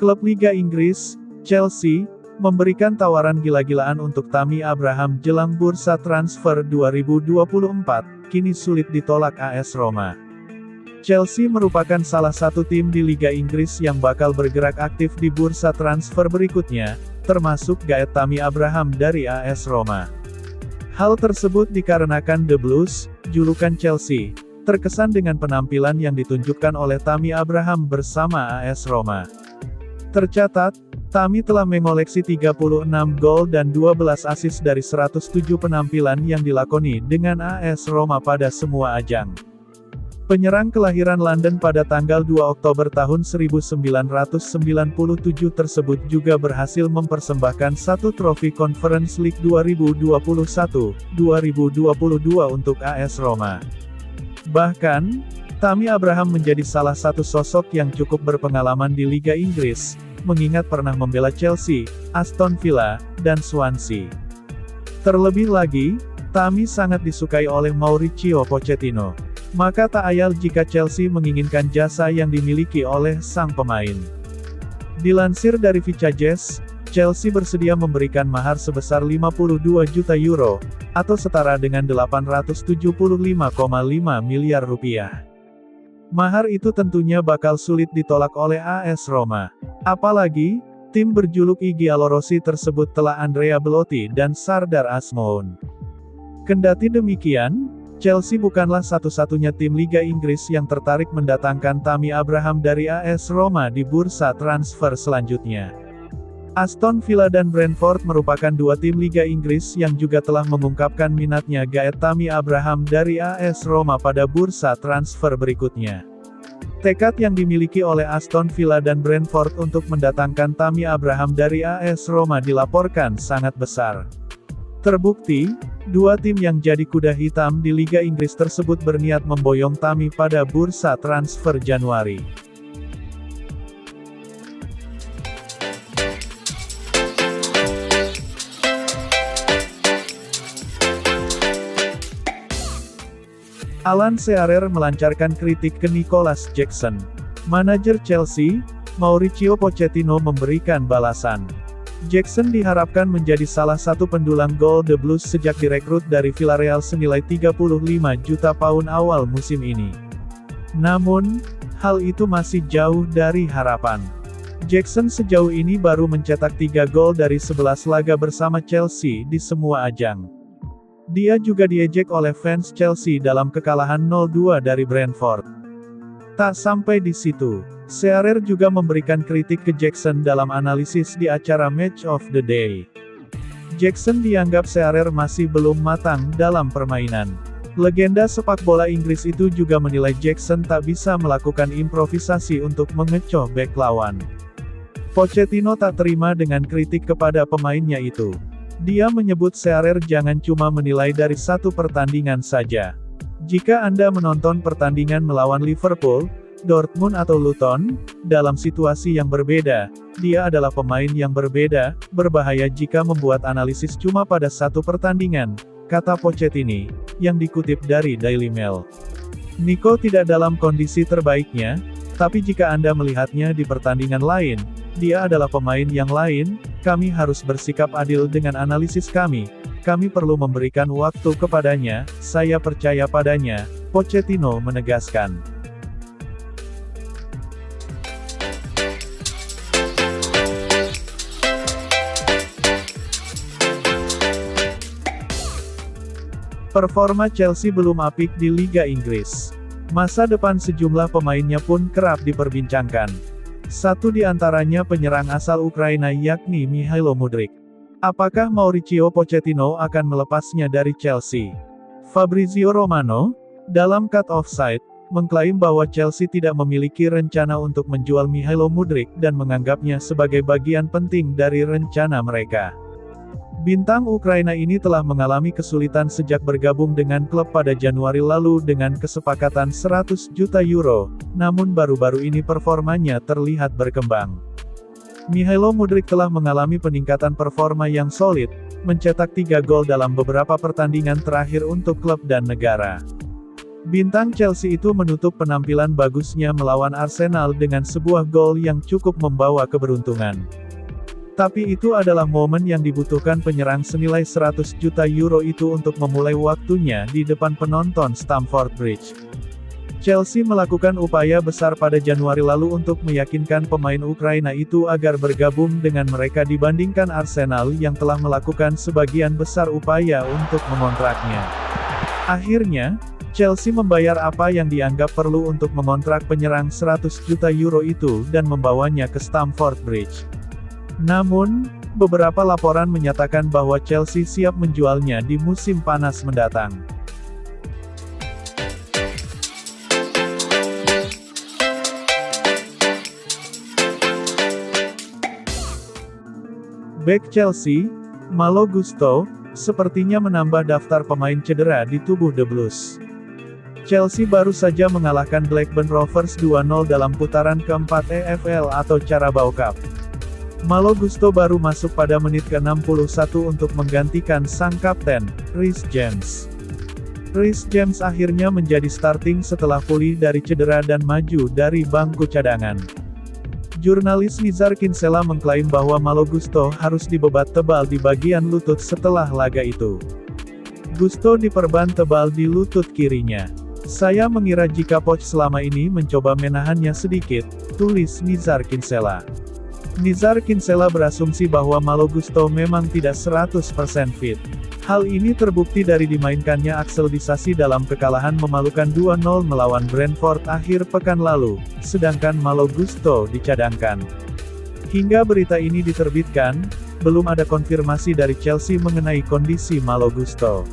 Klub Liga Inggris, Chelsea, memberikan tawaran gila-gilaan untuk Tammy Abraham jelang bursa transfer 2024, kini sulit ditolak AS Roma. Chelsea merupakan salah satu tim di Liga Inggris yang bakal bergerak aktif di bursa transfer berikutnya, termasuk gaet Tammy Abraham dari AS Roma. Hal tersebut dikarenakan The Blues, julukan Chelsea, terkesan dengan penampilan yang ditunjukkan oleh Tammy Abraham bersama AS Roma. Tercatat, Tammy telah mengoleksi 36 gol dan 12 assist dari 107 penampilan yang dilakoni dengan AS Roma pada semua ajang. Penyerang kelahiran London pada tanggal 2 Oktober tahun 1997 tersebut juga berhasil mempersembahkan satu trofi Conference League 2021-2022 untuk AS Roma. Bahkan, Tammy Abraham menjadi salah satu sosok yang cukup berpengalaman di Liga Inggris, mengingat pernah membela Chelsea, Aston Villa, dan Swansea. Terlebih lagi, Tammy sangat disukai oleh Mauricio Pochettino. Maka tak ayal jika Chelsea menginginkan jasa yang dimiliki oleh sang pemain. Dilansir dari Vicajes, Chelsea bersedia memberikan mahar sebesar 52 juta euro, atau setara dengan 875,5 miliar rupiah. Mahar itu tentunya bakal sulit ditolak oleh AS Roma. Apalagi, tim berjuluk I Giallorossi tersebut telah Andrea Belotti dan Sardar Azmoun. Kendati demikian, Chelsea bukanlah satu-satunya tim Liga Inggris yang tertarik mendatangkan Tammy Abraham dari AS Roma di bursa transfer selanjutnya. Aston Villa dan Brentford merupakan dua tim Liga Inggris yang juga telah mengungkapkan minatnya gaet Tammy Abraham dari AS Roma pada bursa transfer berikutnya. Tekad yang dimiliki oleh Aston Villa dan Brentford untuk mendatangkan Tammy Abraham dari AS Roma dilaporkan sangat besar. Terbukti, dua tim yang jadi kuda hitam di Liga Inggris tersebut berniat memboyong Tammy pada bursa transfer Januari. Alan Shearer melancarkan kritik ke Nicolas Jackson. Manajer Chelsea, Mauricio Pochettino memberikan balasan. Jackson diharapkan menjadi salah satu pendulang gol The Blues sejak direkrut dari Villarreal senilai 35 juta pound awal musim ini. Namun, hal itu masih jauh dari harapan. Jackson sejauh ini baru mencetak 3 gol dari 11 laga bersama Chelsea di semua ajang. Dia juga diejek oleh fans Chelsea dalam kekalahan 0-2 dari Brentford. Tak sampai di situ, Shearer juga memberikan kritik ke Jackson dalam analisis di acara Match of the Day. Jackson dianggap Shearer masih belum matang dalam permainan. Legenda sepak bola Inggris itu juga menilai Jackson tak bisa melakukan improvisasi untuk mengecoh bek lawan. Pochettino tak terima dengan kritik kepada pemainnya itu. Dia menyebut Shearer jangan cuma menilai dari satu pertandingan saja. Jika Anda menonton pertandingan melawan Liverpool, Dortmund atau Luton, dalam situasi yang berbeda, dia adalah pemain yang berbeda, berbahaya jika membuat analisis cuma pada satu pertandingan, kata Pochettino, yang dikutip dari Daily Mail. Nico tidak dalam kondisi terbaiknya, tapi jika Anda melihatnya di pertandingan lain, dia adalah pemain yang lain, kami harus bersikap adil dengan analisis kami perlu memberikan waktu kepadanya, saya percaya padanya, Pochettino menegaskan. Performa Chelsea belum apik di Liga Inggris. Masa depan sejumlah pemainnya pun kerap diperbincangkan. Satu di antaranya penyerang asal Ukraina yakni Mihailo Mudryk. Apakah Mauricio Pochettino akan melepasnya dari Chelsea? Fabrizio Romano, dalam Cut Offside, mengklaim bahwa Chelsea tidak memiliki rencana untuk menjual Mihailo Mudryk dan menganggapnya sebagai bagian penting dari rencana mereka. Bintang Ukraina ini telah mengalami kesulitan sejak bergabung dengan klub pada Januari lalu dengan kesepakatan 100 juta euro, namun baru-baru ini performanya terlihat berkembang. Mihailo Mudryk telah mengalami peningkatan performa yang solid, mencetak 3 gol dalam beberapa pertandingan terakhir untuk klub dan negara. Bintang Chelsea itu menutup penampilan bagusnya melawan Arsenal dengan sebuah gol yang cukup membawa keberuntungan. Tapi itu adalah momen yang dibutuhkan penyerang senilai 100 juta euro itu untuk memulai waktunya di depan penonton Stamford Bridge. Chelsea melakukan upaya besar pada Januari lalu untuk meyakinkan pemain Ukraina itu agar bergabung dengan mereka dibandingkan Arsenal yang telah melakukan sebagian besar upaya untuk mengontraknya. Akhirnya, Chelsea membayar apa yang dianggap perlu untuk mengontrak penyerang 100 juta euro itu dan membawanya ke Stamford Bridge. Namun, beberapa laporan menyatakan bahwa Chelsea siap menjualnya di musim panas mendatang. Bek Chelsea, Malo Gusto, sepertinya menambah daftar pemain cedera di tubuh The Blues. Chelsea baru saja mengalahkan Blackburn Rovers 2-0 dalam putaran keempat EFL atau Carabao Cup. Malo Gusto baru masuk pada menit ke-61 untuk menggantikan sang kapten, Reece James. Reece James akhirnya menjadi starting setelah pulih dari cedera dan maju dari bangku cadangan. Jurnalis Nizar Kinsella mengklaim bahwa Malo Gusto harus dibebat tebal di bagian lutut setelah laga itu. Gusto diperban tebal di lutut kirinya. Saya mengira jika Poch selama ini mencoba menahannya sedikit, tulis Nizar Kinsella. Nizar Kinsella berasumsi bahwa Malo Gusto memang tidak 100% fit. Hal ini terbukti dari dimainkannya Axel Disasi dalam kekalahan memalukan 2-0 melawan Brentford akhir pekan lalu, sedangkan Malo Gusto dicadangkan. Hingga berita ini diterbitkan, belum ada konfirmasi dari Chelsea mengenai kondisi Malo Gusto.